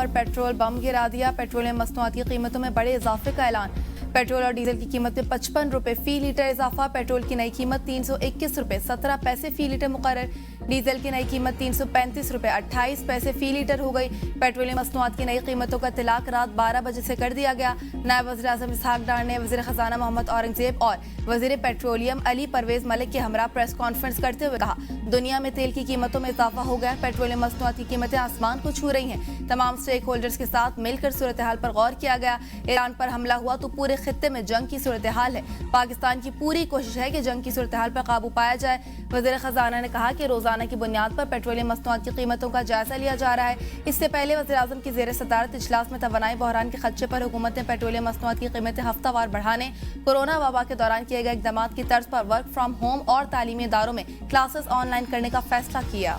पर petrol bomb गिरा दिया। पेट्रोलियम मसनूआत की कीमतों में बड़े इजाफे का ऐलान। पेट्रोल और डीजल की कीमत में 55 रुपए फी लीटर इजाफा। पेट्रोल की नई कीमत 321 रुपए 17 पैसे फी लीटर मुकर्रर। डीजल की नई कीमत 335 रुपए 28 पैसे फी लीटर हो गई। पेट्रोलियम मसनूआत की नई कीमतों का तिलाक रात 12 बजे से कर दिया गया। नायब वज़ीर आज़म इसहाक डार ने वज़ीर ख़जाना मोहम्मद औरंगजेब और वज़ीर पेट्रोलियम अली परवेज मलिक के हमरा प्रेस कॉन्फ्रेंस करते हुए कहा, दुनिया में तेल की कीमतों में इजाफा हो गया। पेट्रोलियम मसनूआत की कीमतें आसमान को छू रही हैं। तमाम स्टेक होल्डर्स के साथ मिलकर सूरत हाल पर गौर किया गया। ईरान पर हमला हुआ तो पूरे खित्ते में जंग की सूरत हाल है। पाकिस्तान की पूरी कोशिश है कि जंग की सूरत हाल पर काबू पाया जाए। वज़ीर ख़जाना ने कहा कि रोजाना की बुनियाद पर पेट्रोलियम मसनूआत की कीमतों का जायजा लिया जा रहा है। इससे पहले वज़ीर आज़म की ज़ेर सदारत इजलास में तवानाई बहरान के खदशे पर हुकूमत ने पेट्रोलियम मसनूआत की कीमतें हफ्तावार बढ़ाने, कोरोना वबा के दौरान किए गए इक़दाम की तर्ज पर वर्क फ्राम होम और तालीमी इदारों में क्लासेस ऑनलाइन करने का फैसला किया।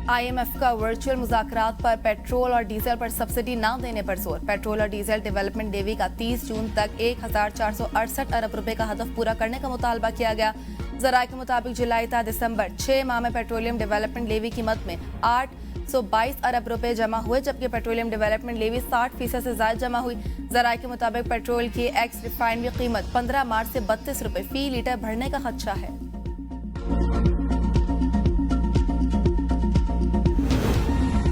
IMF का वर्चुअल मुज़ाकरात पर पेट्रोल और डीजल पर सब्सिडी न देने पर जोर। पेट्रोल और डीजल डेवलपमेंट लेवी का 30 जून तक 1468 अरब रुपए का हदफ पूरा करने का मुतालबा किया गया। ज़राए के मुताबिक जुलाई ta दिसंबर 6 माह में पेट्रोलियम डेवलपमेंट लेवी की मद में 822 अरब रुपए जमा हुए, जबकि पेट्रोलियम डेवलपमेंट लेवी 60% से ज्यादा जमा हुई। ज़राए के मुताबिक पेट्रोल की एक्स रिफाइनरी कीमत 15 मार्च से 32 रुपए फी लीटर बढ़ने का खदशा है।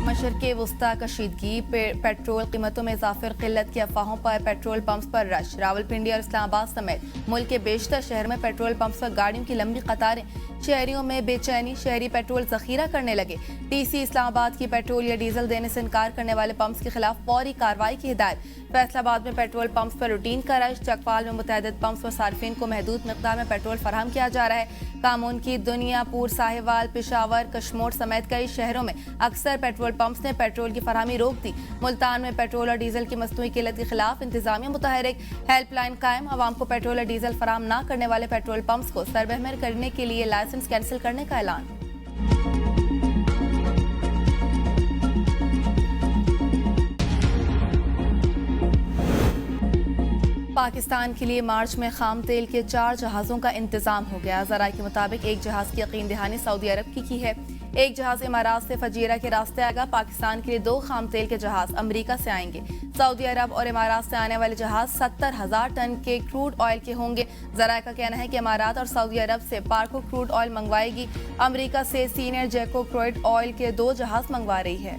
मशरक़े वुस्ता कशीदगी, पेट्रोल कीमतों में इजाफे और किल्लत की अफवाहों पर पेट्रोल पंप्स पर रश। रावलपिंडी और इस्लामाबाद समेत मुल्क के बेशतर शहर में पेट्रोल पंप्स पर गाड़ियों की लंबी कतारें। शहरियों में बेचैनी, शहरी पेट्रोल जखीरा करने लगे। टीसी इस्लामाबाद की पेट्रोल या डीजल देने से इनकार करने वाले पंप्स के खिलाफ फौरी कार्रवाई की हिदायत। फैसलाबाद में पेट्रोल पंप्स पर रूटीन का रश। चकपाल में मुतअद्दिद पंप्स पर सार्फिन को महदूद मिकदार में पेट्रोल फराहम किया जा रहा है। कामून की दुनियापुर, साहिवाल, पेशावर, कशमोर समेत कई शहरों में अक्सर पेट्रोल पंप्स ने पेट्रोल की फराहमी रोक दी। मुल्तान में पेट्रोल और डीजल की मसनूई किल्लत के खिलाफ इंतजामिया मुतहरिक, हेल्पलाइन कायम। आवाम को पेट्रोल और डीजल फराहम न करने वाले पेट्रोल पंप्स को सरबहमर करने के लिए लाइसेंस कैंसिल करने का ऐलान। पाकिस्तान के लिए मार्च में खाम तेल के 4 जहाज़ों का इंतजाम हो गया। ज़राए के मुताबिक एक जहाज़ की यकीन दहानी सऊदी अरब की है। एक जहाज इमारात से फजीरा के रास्ते आएगा। पाकिस्तान के लिए 2 खाम तेल के जहाज अमेरिका से आएंगे। सऊदी अरब और इमारात से आने वाले जहाज 70,000 टन के क्रूड ऑयल के होंगे। ज़राए का कहना है कि इमारात और सऊदी अरब से पार्को क्रूड ऑयल मंगवाएगी। अमेरिका से सीनियर जैको क्रूड ऑयल के 2 जहाज मंगवा रही है।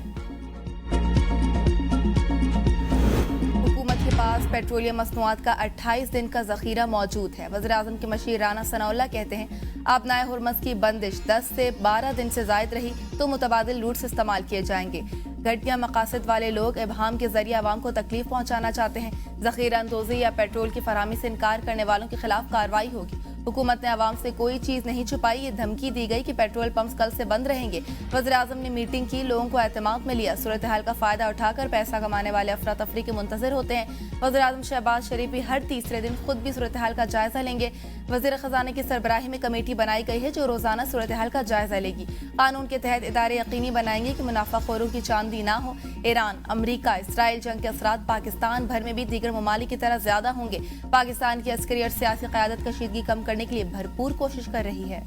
पास पेट्रोलियम मसनूआत का 28 दिन का जखीरा मौजूद है। वज़ीर आज़म के मशीर राना सनाउल्लाह कहते हैं, आबनाए हुर्मस की बंदिश 10 से 12 दिन से जायद रही तो मुतबादिल रूट्स इस्तेमाल किए जाएंगे। घटिया मकासद वाले लोग इबहाम के जरिए आवाम को तकलीफ पहुंचाना चाहते हैं। जखीरा अंदोज़ी या पेट्रोल की फराहमी से इनकार करने वालों के खिलाफ कार्रवाई होगी। हुकूमत ने आवाम से कोई चीज़ नहीं छुपाई। ये धमकी दी गई कि पेट्रोल पंप्स कल से बंद रहेंगे। वज़ीर आज़म ने मीटिंग की, लोगों को एतमाद में लिया। सूरत हाल का फ़ायदा उठाकर पैसा कमाने वाले अफरा तफरी के मुंतज़िर होते हैं। वज़ीर आज़म शहबाज शरीफ भी हर तीसरे दिन खुद भी सूरत हाल का जायजा लेंगे। वज़ीर ख़जाना की सरबराही में कमेटी बनाई गई है जो रोज़ाना सूरत हाल का जायजा लेगी। कानून के तहत इदारे यकीनी बनाएंगे कि मुनाफाखोरों की चांदी ना हो। ईरान, अमरीका, इसराइल जंग के असरात पाकिस्तान भर में भी दीगर ममालिक की तरह ज्यादा होंगे। पाकिस्तान की अस्करी और सियासी क़यादत कशीदगी कम करने के लिए भरपूर कोशिश कर रही है।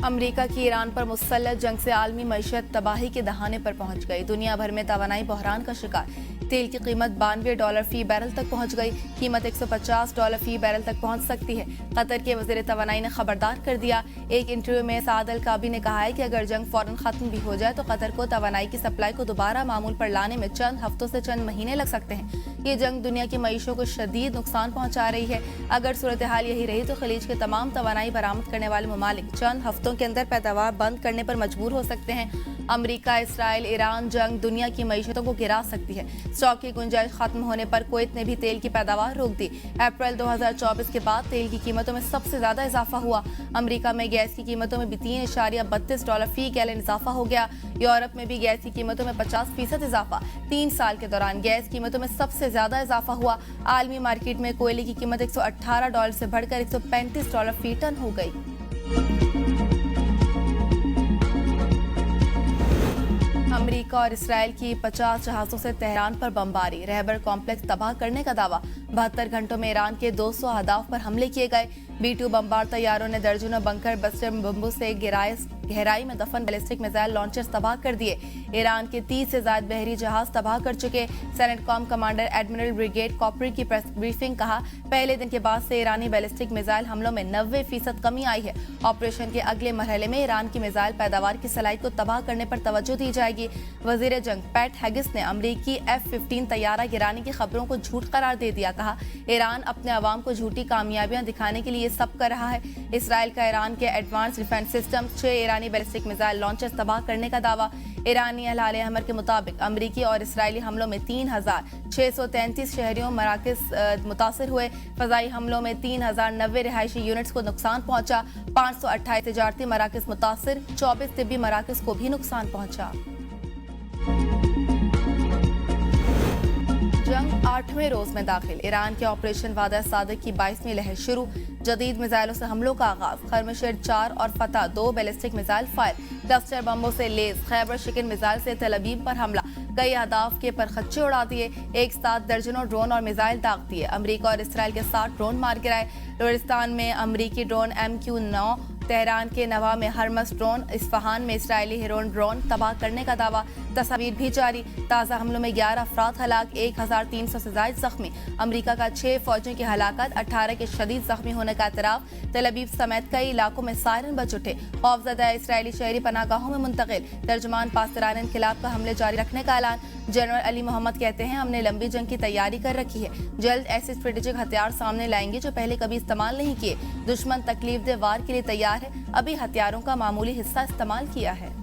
अमेरिका की ईरान पर मुसल्लत जंग से आलमी मईशत तबाही के दहाने पर पहुंच गई। दुनिया भर में तवानाई बहरान का शिकार। तेल की कीमत $92 फी बैरल तक पहुंच गई। कीमत $150 फी बैरल तक पहुंच सकती है। कतर के वज़ीर तवानाई ने खबरदार कर दिया। एक इंटरव्यू में साद अल काबी ने कहा है कि अगर जंग फौरन खत्म भी हो जाए तो कतर को तवानाई की सप्लाई को दोबारा मामूल पर लाने में चंद हफ्तों से चंद महीने लग सकते हैं। ये जंग दुनिया की मईशों को शदीद नुकसान पहुंचा रही है। अगर सूरत हाल यही रही तो खलीज के तमाम तवानाई बरामद करने वाले ममालिक चंद हफ्तों के अंदर पैदावार बंद करने पर मजबूर हो सकते हैं। अमेरिका, इसराइल, ईरान जंग दुनिया की मईशतों को गिरा सकती है। स्टॉक की गुंजाइश खत्म होने पर कुवैत ने भी तेल की पैदावार रोक दी। अप्रैल 2024 के बाद तेल की कीमतों में सबसे ज्यादा इजाफा हुआ। अमेरिका में गैस की कीमतों में भी $3.32 फी गैलन इजाफा हो गया। यूरोप में भी गैस की कीमतों में 50% इजाफा। 3 साल के दौरान गैस कीमतों में सबसे ज्यादा इजाफा हुआ। आलमी मार्केट में कोयले की कीमत $118 से बढ़कर $135 फी टन हो गई। अमेरिका और इसराइल की 50 जहाजों से तेहरान पर बमबारी, रहबर कॉम्प्लेक्स तबाह करने का दावा। 72 घंटों में ईरान के 200 अहदाफ पर हमले किए गए। B-2 बमबार तैयारों ने दर्जनों बंकर बस्टर बम्बों से गहराई में दफन बैलिस्टिक मिसाइल लॉन्चर्स तबाह कर दिए। ईरान के 30 से ज्यादा बहरी जहाज तबाह कर चुके। सेनेटकॉम कमांडर एडमिरल ब्रिगेड कॉपरी की प्रेस ब्रीफिंग कहा, पहले दिन के बाद से ईरानी बैलिस्टिक मिसाइल हमलों में 90% कमी आई है। ऑपरेशन के अगले मरहले में ईरान की मिसाइल पैदावार की सलाहियत को तबाह करने पर तवज्जो दी जाएगी। वजीर जंग पैट हेगिस ने अमरीकी F-15 तैयारा गिराने की खबरों को झूठ करार दे दिया। कहा, ईरान अपने अवाम को झूठी कामयाबियां दिखाने के लिए सब कर रहा है। इसराइल का ईरान के एडवांस डिफेंस सिस्टम 6 ईरानी बैलिस्टिक मिसाइल लॉन्चर्स तबाह करने का दावा। ईरानी अहलाल अमर के मुताबिक अमरीकी और इसराइली हमलों में 3633 शहरियों मराकज मुतासर हुए। फजाई हमलों में 3090 रिहायशी यूनिट्स को नुकसान पहुंचा। 528 तिजारती मराकज मुतासर, 24 तिब्बी मराकज को भी नुकसान पहुंचा। जंग 8वें रोज में दाखिल, ईरान के ऑपरेशन वादा सादिक की 22वीं लहर शुरू। जदीद मिसाइलों से हमलों का आगाज। खरमशेर 4 और फतह 2 बैलिस्टिक मिसाइल फायर। क्लस्टर बम्बों से लेस। खैबर शिकन मिसाइल से तेल अवीव पर हमला। कई अहदाफ के परखच्चे उड़ा दिए। एक साथ दर्जनों ड्रोन और मिसाइल दाग दिए। अमरीका और इसराइल के साथ ड्रोन मार गिराए। लोरिस्तान में अमरीकी ड्रोन MQ-9, तेहरान के नवा में हरमस ड्रोन, इस्फहान में इसराइली हेरोन ड्रोन तबाह करने का दावा। तस्वीर भी जारी। ताज़ा हमलों में 11 अफराद हलाक, 1300 से ज्यादा जख्मी। अमरीका का 6 फौजियों की हलाकत, 18 के शदीद जख्मी होने का एतराफ। तेल अवीव समेत कई इलाकों में सायरन बज उठे। खौफजदा इसराइली शहरी पनाहगाहों में मुंतकिल। तर्जुमान पासदारान इनकिलाब का हमले जारी रखने का ऐलान। जनरल अली मोहम्मद कहते हैं, हमने लंबी जंग की तैयारी कर रखी है। जल्द ऐसे स्ट्रेटेजिक हथियार सामने लाएंगे जो पहले कभी इस्तेमाल नहीं किए। दुश्मन तकलीफ दे वार के लिए तैयार है। अभी हथियारों का मामूली हिस्सा इस्तेमाल किया है।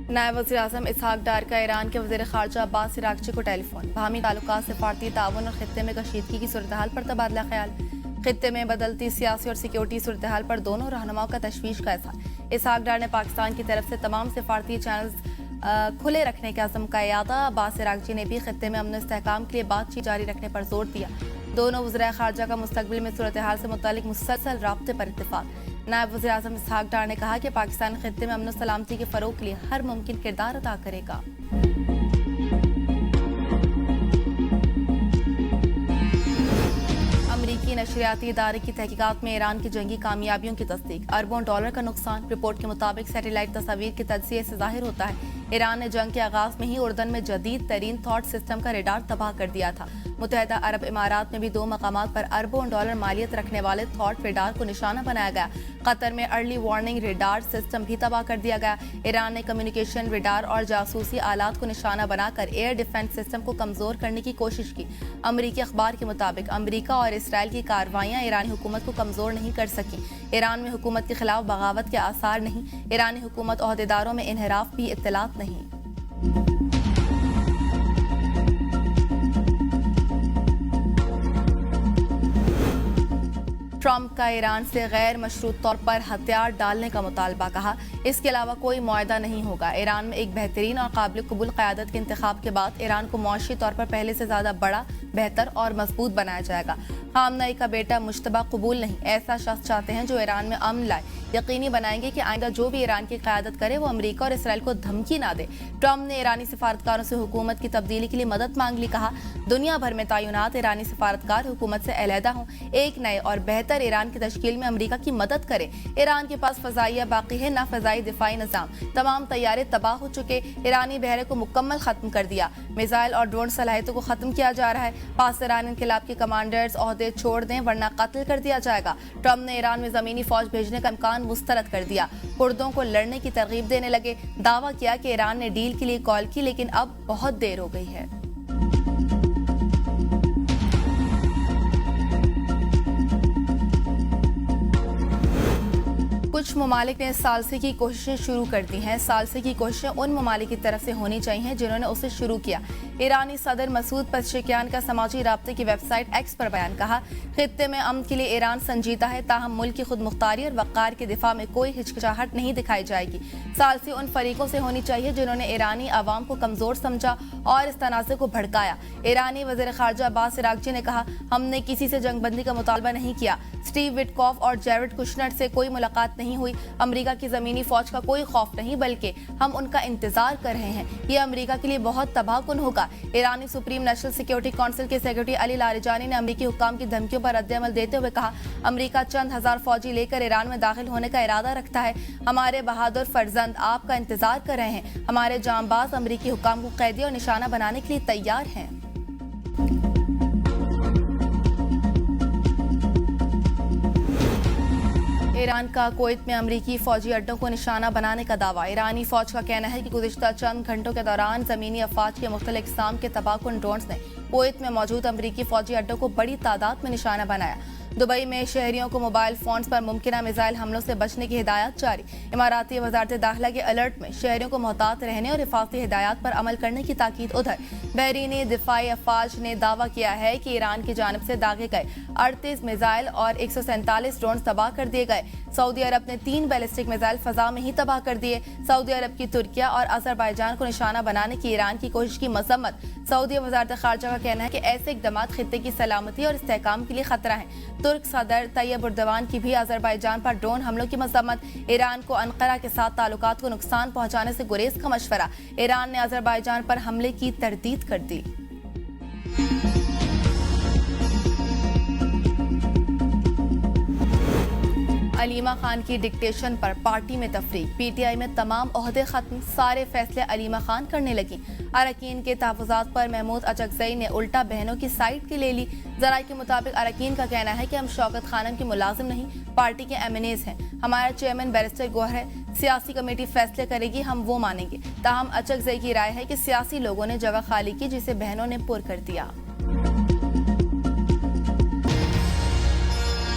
नायब वज़ीर आज़म इसहाक डार का ईरान के वज़ीर ख़ारजा अब्बास इराक़ची को टेलीफोन। बाहमी ताल्लुकात, सिफारती ताउन और खित्ते में कशीदगी की सूरत हाल पर तबादला ख्याल। खित्ते में बदलती सियासी और सिक्योरिटी सूरत हाल पर दोनों रहनुमाओं का तशवीश का इज़हार। इसहाक डार ने पाकिस्तान की तरफ से तमाम सिफारती चैनल्स खुले रखने के अज़म का यादा। अब्बास इराक़ची ने भी खित्ते में अमन इस्तेहकाम के लिए बातचीत जारी रखने पर जोर दिया। दोनों वज़ीर ख़ारजा का मुस्तक़बिल में सूरत हाल से मुतालिक मुसलसल राब्ते पर इत्तेफाक। नायब वज़ीर आज़म इसहाक डार ने कहा कि पाकिस्तान खित्ते में अमन सलामती के फ़रोग़ के लिए हर मुमकिन किरदार अदा करेगा। अमरीकी नशरियाती इदारे की तहकीकात में ईरान की जंगी कामयाबियों की तस्दीक। अरबों डॉलर का नुकसान। रिपोर्ट के मुताबिक सैटेलाइट तस्वीर के तज्ज़िये से जाहिर होता है ईरान ने जंग के आगाज में ही उर्दन में जदीद तरीन थॉट सिस्टम का रेडार तबाह कर दिया था। मुत्तहिदा अरब इमारात में भी 2 मकामात पर अरबों डॉलर मालियत रखने वाले थॉट रेडार को निशाना बनाया गया। कतर में अर्ली वार्निंग रेडार सिस्टम भी तबाह कर दिया गया। ईरान ने कम्युनिकेशन रेडार और जासूसी आलात को निशाना बनाकर एयर डिफेंस सिस्टम को कमजोर करने की कोशिश की। अमरीकी अखबार के मुताबिक अमरीका और इसराइल की कार्रवाइयां ईरानी हुकूमत को कमजोर नहीं कर सकी। ईरान में हुकूमत के खिलाफ बगावत के आसार नहीं। ईरानी हुकूमत ओहदेदारों में इन्हिराफ भी इत्तलात नहीं। ट्रंप का ईरान से गैर मशरूत तौर पर हथियार डालने का मुतालबा। कहा, इसके अलावा कोई मुआहदा नहीं होगा। ईरान में एक बेहतरीन और काबिल कबूल क़यादत के इंतखाब के बाद ईरान को मुआशी तौर पर पहले से ज़्यादा बड़ा, बेहतर और मजबूत बनाया जाएगा। खामनई का बेटा मुश्तबा कबूल नहीं। ऐसा शख्स चाहते हैं जो ईरान में अमन लाए। यकीनी बनाएंगे कि आइंदा जो भी ईरान की क़यादत करे वो अमरीका और इसराइल को धमकी ना दे। ट्रंप ने ईरानी सिफारतकारों से हुकूमत की तब्दीली के लिए मदद मांग ली। कहा, दुनिया भर में तैनात ईरानी सिफारतकार हुकूमत से अलहदा हों। एक नए और बेहतर ईरान की तश्कील में अमरीका की मदद करें। ईरान के पास फ़ज़ाइया बाकी है, ना फ़ज़ाई दिफाई निज़ाम। तमाम तैयारे तबाह हो चुके। ईरानी बहरे को मुकम्मल ख़त्म कर दिया। मिसाइल और ड्रोन सलाहियतों को ख़त्म किया जा रहा है। पाकिस्तान इनकिलाब के कमांडर्स ओहदे छोड़ दें वरना कत्ल कर दिया जाएगा। ट्रंप ने ईरान में ज़मीनी फ़ौज भेजने का इम्कान मुस्तरद कर दिया। कुर्दों को लड़ने की तरगीब देने लगे। दावा किया कि ईरान ने डील के लिए कॉल की, लेकिन अब बहुत देर हो गई है। कुछ ममालिक ने सालसी की कोशिशें शुरू कर दी हैं। सालसी की कोशिशें उन ममालिक की तरफ से होनी चाहिए जिन्होंने उसे शुरू किया। ईरानी सदर मसूद पज़ेश्कियान का समाजी राब्ते की वेबसाइट एक्स पर बयान कहा, खित्ते में अमन के लिए ईरान संजीदा है, ताहम मुल्क की खुद मुख्तारी और वक़ार के दिफा में कोई हिचकिचाहट नहीं दिखाई जाएगी। सालसी उन फरीकों से होनी चाहिए जिन्होंने ईरानी आवाम को कमज़ोर समझा और इस तनाज़े को भड़काया। ईरानी वज़ीर ख़ारजा अब्बास इराक़ची ने कहा, हमने किसी से जंगबंदी का मुतालबा नहीं किया। स्टीव विटकॉफ और जेरेड कुशनर से कोई मुलाकात नहीं हुई। अमेरिका की ज़मीनी फ़ौज का कोई खौफ नहीं, बल्कि हम उनका इंतज़ार कर रहे हैं। ये अमेरिका के लिए बहुत तबाहकुन होगा। ईरानी सुप्रीम नेशनल सिक्योरिटी काउंसिल के सेक्रेटरी अली लारिजानी ने अमेरिकी हुक्काम की धमकियों पर रद्द-ए-अमल देते हुए कहा, अमेरिका चंद हजार फौजी लेकर ईरान में दाखिल होने का इरादा रखता है। हमारे बहादुर फर्जंद आपका इंतजार कर रहे हैं। हमारे जांबाज अमेरिकी हुक्काम को कैदी और निशाना बनाने के लिए तैयार हैं। ईरान का कुवैत में अमेरिकी फौजी अड्डों को निशाना बनाने का दावा। ईरानी फौज का कहना है कि गुज़िश्ता चंद घंटों के दौरान ज़मीनी अफवाज के मुख्तलिफ इक़साम के तबाहकुन ड्रोन्स ने कुवैत में मौजूद अमेरिकी फौजी अड्डों को बड़ी तादाद में निशाना बनाया। दुबई में शहरियों को मोबाइल फोन्स पर मुमकिन मिसाइल हमलों से बचने की हिदायत जारी। इमाराती वज़ारत दाखिला के अलर्ट में शहरियों को मोहतात रहने और हिफाजती हिदायत पर अमल करने की ताकीद। उधर बहरीनी दिफाई अफवाज ने दावा किया है कि ईरान की जानिब से दागे गए 38 मिसाइल और 147 ड्रोन तबाह कर दिए गए। सऊदी अरब ने 3 बैलिस्टिक मिसाइल फजा में ही तबाह कर दिए। सऊदी अरब की तुर्किया और अजरबैजान को निशाना बनाने की ईरान की कोशिश की मजम्मत। सऊदी वज़ारत ख़ारजा का कहना है कि ऐसे इक़दाम खित्ते की सलामती और इस्तेहकाम के लिए खतरा है। तुर्क सदर तैयब उर्दवान की भी अजरबैजान पर ड्रोन हमलों की मजम्मत। ईरान को अनकरा के साथ ताल्लुकात को नुकसान पहुंचाने से गुरेज का मशवरा। ईरान ने अजरबैजान पर हमले की तरदीद कर दी। अलीमा खान की डिक्टेशन पर पार्टी में तफरीक। पीटीआई में तमाम ओहदे खत्म, सारे फैसले अलीमा खान करने लगी। अरकान के तहफ़्फ़ुज़ात पर महमूद अचकज़ई ने उल्टा बहनों की साइड की ले ली। ज़राए के मुताबिक अरकान का कहना है कि हम शौकत खानम के मुलाजिम नहीं, पार्टी के एमएनएज़ हैं। हमारा चेयरमैन बैरिस्टर गौहर है, सियासी कमेटी फैसले करेगी, हम वो मानेंगे। ताहम अचकज़ई की राय है कि सियासी लोगों ने जगह खाली की जिसे बहनों ने पुर कर दिया।